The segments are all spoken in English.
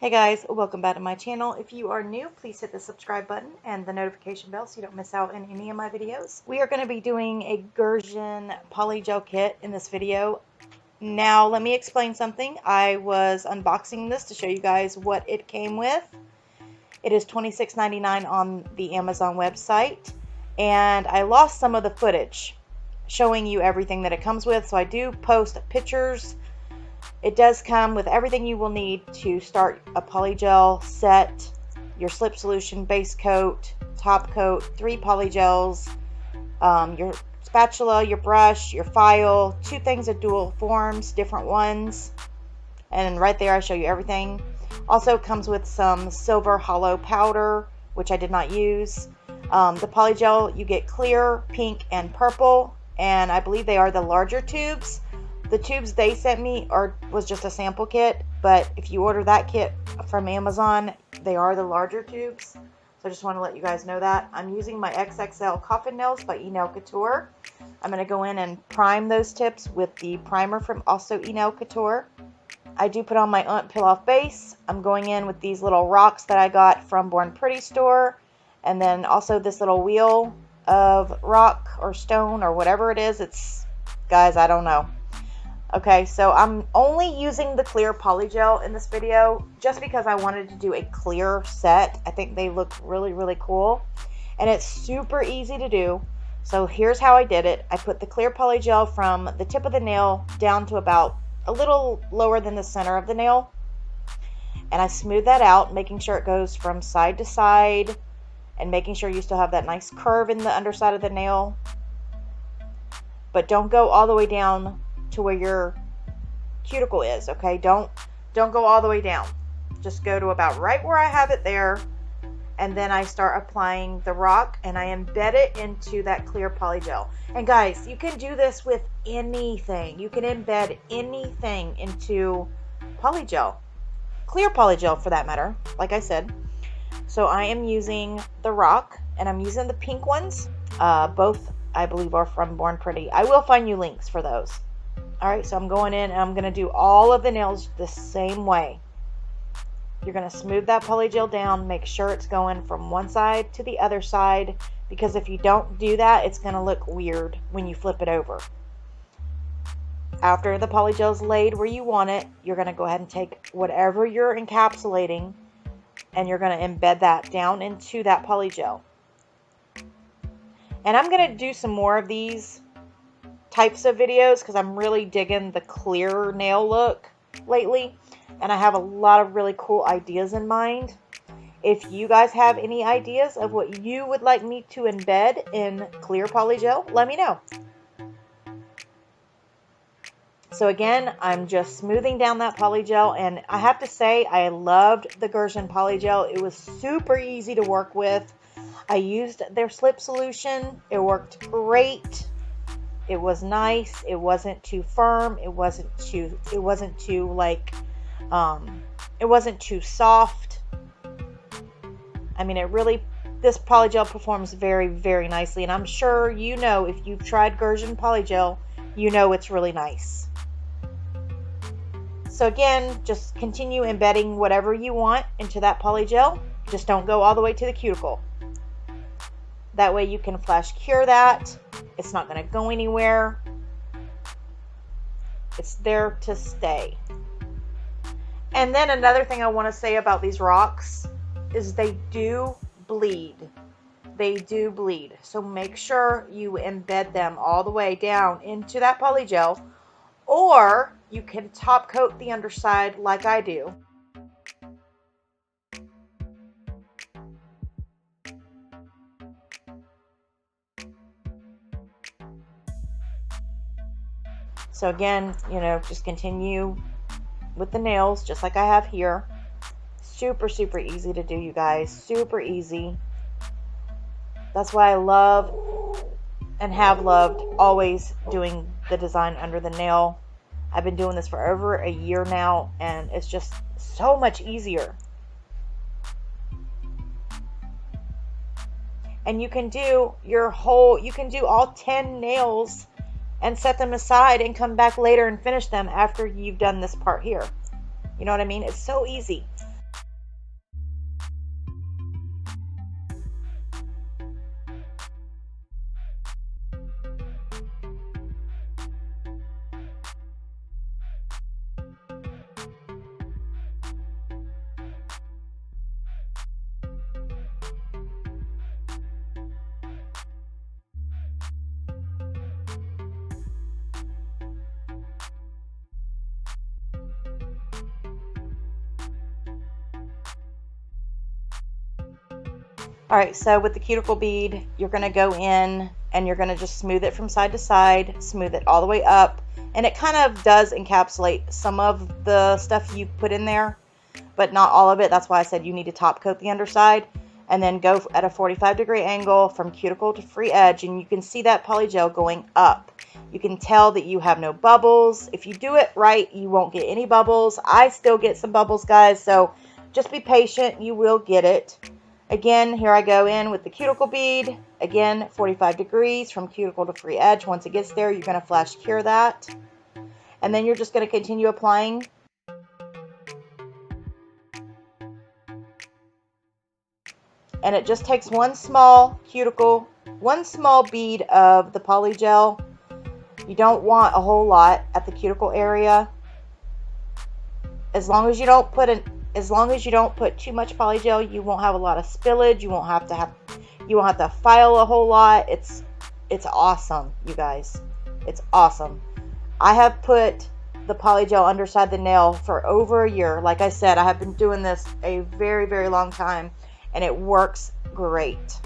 Hey guys, welcome back to my channel. If you are new, please hit the subscribe button and the notification bell so you don't miss out on any of my videos. We are going to be doing a Gershion polygel kit in this video. Now let me explain something. I was unboxing this to show you guys what it came with. It is $26.99 on the Amazon website, and I lost some of the footage showing you everything that it comes with, so I do post pictures. It does come with everything you will need to start a polygel set: your slip solution, base coat, top coat, 3 polygels, your spatula, your brush, your file, 2 things of dual forms, different ones, and right there I show you everything. Also comes with some silver hollow powder, which I did not use. The polygel, you get clear, pink, and purple, and I believe they are the larger tubes. The tubes they sent me was just a sample kit, but if you order that kit from Amazon, they are the larger tubes. So I just want to let you guys know that. I'm using my XXL Coffin Nails by Nail Couture. I'm going to go in and prime those tips with the primer from also Nail Couture. I do put on my peel off base. I'm going in with these little rocks that I got from Born Pretty store, and then also this little wheel of rock or stone or whatever it is. It's, guys, I don't know. Okay, so I'm only using the clear polygel in this video just because I wanted to do a clear set. I think they look really, really cool, and it's super easy to do. So here's how I did it. I put the clear polygel from the tip of the nail down to about a little lower than the center of the nail, and I smooth that out, making sure it goes from side to side and making sure you still have that nice curve in the underside of the nail, but don't go all the way down to where your cuticle is. Okay, don't go all the way down, just go to about right where I have it there, and then I start applying the rock and I embed it into that clear polygel. And guys, you can do this with anything. You can embed anything into polygel, clear polygel for that matter, like I said. So I am using the rock, and I'm using the pink ones. Both I believe are from Born Pretty. I will find you links for those. Alright, so I'm going in and I'm going to do all of the nails the same way. You're going to smooth that polygel down, make sure it's going from one side to the other side, because if you don't do that, it's going to look weird when you flip it over. After the polygel's laid where you want it, you're going to go ahead and take whatever you're encapsulating and you're going to embed that down into that polygel. And I'm going to do some more of these types of videos because I'm really digging the clear nail look lately, and I have a lot of really cool ideas in mind. If you guys have any ideas of what you would like me to embed in clear polygel, let me know. So again, I'm just smoothing down that polygel, and I have to say I loved the Gershion polygel. It was super easy to work with. I used their slip solution. It worked great. It was nice. It wasn't too firm. It wasn't too soft. I mean, this polygel performs very, very nicely, and I'm sure you know, if you've tried Gershion polygel, you know it's really nice. So again, just continue embedding whatever you want into that polygel. Just don't go all the way to the cuticle. That way you can flash cure that. It's not going to go anywhere. It's there to stay. And then another thing I want to say about these rocks is they do bleed. They do bleed. So make sure you embed them all the way down into that polygel, or you can top coat the underside like I do. So again, just continue with the nails just like I have here. Super, super easy to do, you guys. Super easy. That's why I love and have loved always doing the design under the nail. I've been doing this for over a year now, and it's just so much easier. And you can do all 10 nails and set them aside and come back later and finish them after you've done this part here. You know what I mean? It's so easy. Alright, so with the cuticle bead, you're going to go in and you're going to just smooth it from side to side, smooth it all the way up, and it kind of does encapsulate some of the stuff you put in there, but not all of it. That's why I said you need to top coat the underside, and then go at a 45-degree angle from cuticle to free edge, and you can see that polygel going up. You can tell that you have no bubbles. If you do it right, you won't get any bubbles. I still get some bubbles, guys, so just be patient. You will get it. Again, here I go in with the cuticle bead. Again, 45 degrees from cuticle to free edge. Once it gets there, you're going to flash cure that. And then you're just going to continue applying. And it just takes one small cuticle, one small bead of the polygel. You don't want a whole lot at the cuticle area. As long as you don't put too much polygel, you won't have a lot of spillage. You won't have to file a whole lot. It's awesome, you guys. It's awesome. I have put the polygel underside the nail for over a year. Like I said, I have been doing this a very, very long time, and it works great.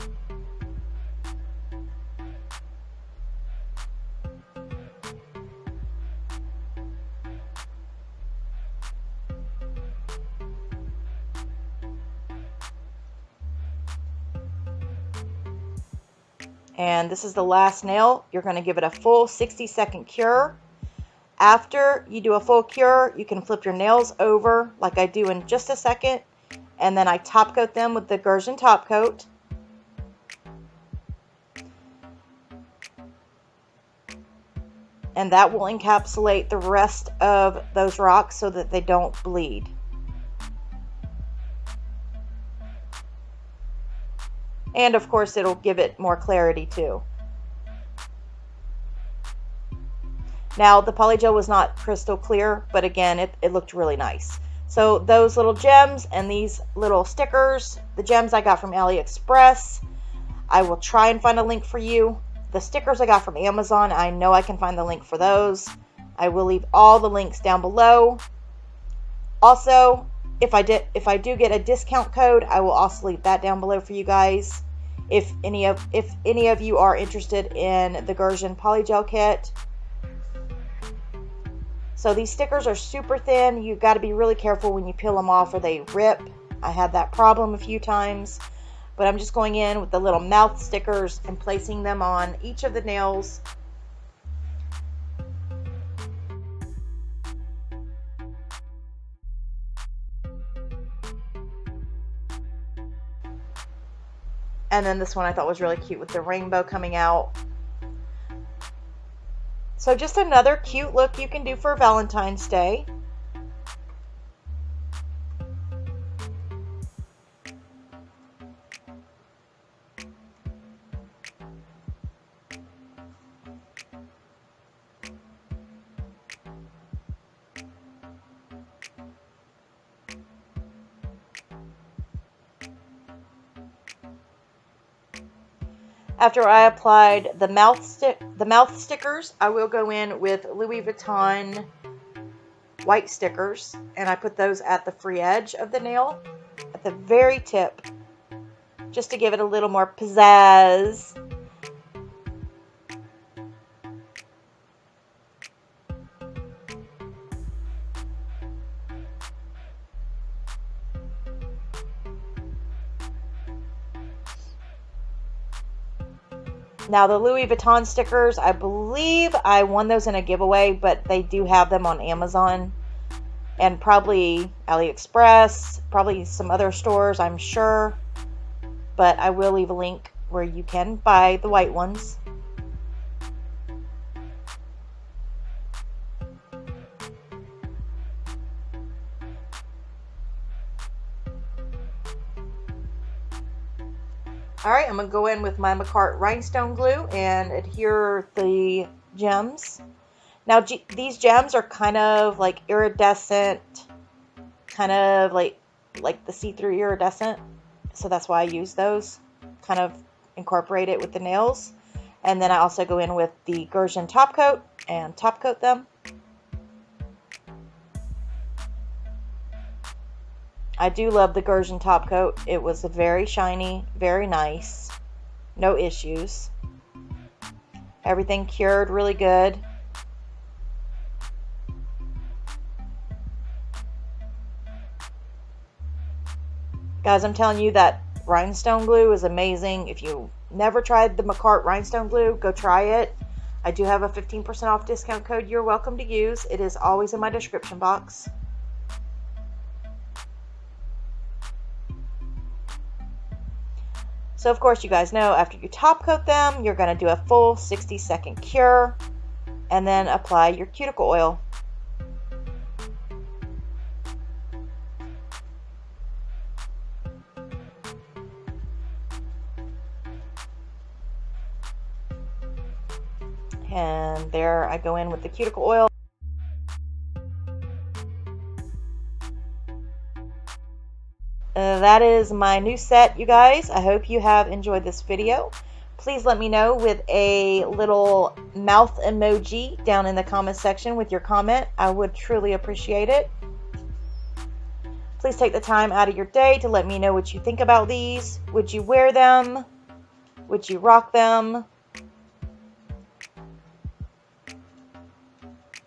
And this is the last nail. You're going to give it a full 60-second cure. After you do a full cure, you can flip your nails over like I do in just a second. And then I top coat them with the Gershion top coat. And that will encapsulate the rest of those rocks so that they don't bleed. And of course, it'll give it more clarity too. Now, the polygel was not crystal clear, but again, it looked really nice. So those little gems and these little stickers, the gems I got from AliExpress. I will try and find a link for you. The stickers I got from Amazon, I know I can find the link for those. I will leave all the links down below. Also, if I do get a discount code, I will also leave that down below for you guys. If any of you are interested in the Gershion polygel kit. So these stickers are super thin. You've got to be really careful when you peel them off or they rip. I had that problem a few times. But I'm just going in with the little mouth stickers and placing them on each of the nails. And then this one I thought was really cute with the rainbow coming out. So just another cute look you can do for Valentine's Day. After I applied the mouth stickers, I will go in with Louis Vuitton white stickers, and I put those at the free edge of the nail, at the very tip, just to give it a little more pizzazz. Now the Louis Vuitton stickers, I believe I won those in a giveaway, but they do have them on Amazon and probably AliExpress, probably some other stores, I'm sure. But I will leave a link where you can buy the white ones. Alright, I'm going to go in with my McCart rhinestone glue and adhere the gems. Now these gems are kind of like iridescent, kind of like the see-through iridescent. So that's why I use those. Kind of incorporate it with the nails. And then I also go in with the Gershion top coat and top coat them. I do love the Gershion top coat. It was very shiny, very nice. No issues. Everything cured really good. Guys, I'm telling you that rhinestone glue is amazing. If you never tried the McCart rhinestone glue, go try it. I do have a 15% off discount code you're welcome to use. It is always in my description box. So of course you guys know after you top coat them, you're going to do a full 60-second cure and then apply your cuticle oil. And there I go in with the cuticle oil. That is my new set, you guys. I hope you have enjoyed this video. Please let me know with a little mouth emoji down in the comment section with your comment. I would truly appreciate it. Please take the time out of your day to let me know what you think about these. Would you wear them? Would you rock them?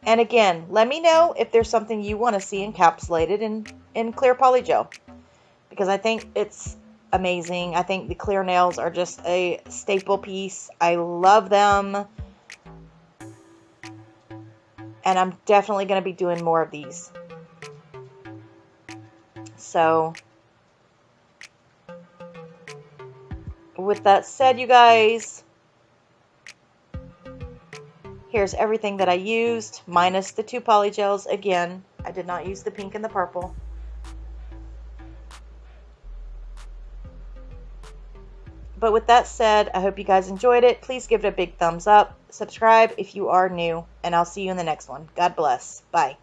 And again, let me know if there's something you want to see encapsulated in clear polygel, because I think it's amazing. I think the clear nails are just a staple piece. I love them. And I'm definitely going to be doing more of these. So, with that said, you guys, here's everything that I used, minus the 2 polygels. Again, I did not use the pink and the purple. But with that said, I hope you guys enjoyed it. Please give it a big thumbs up. Subscribe if you are new, and I'll see you in the next one. God bless. Bye.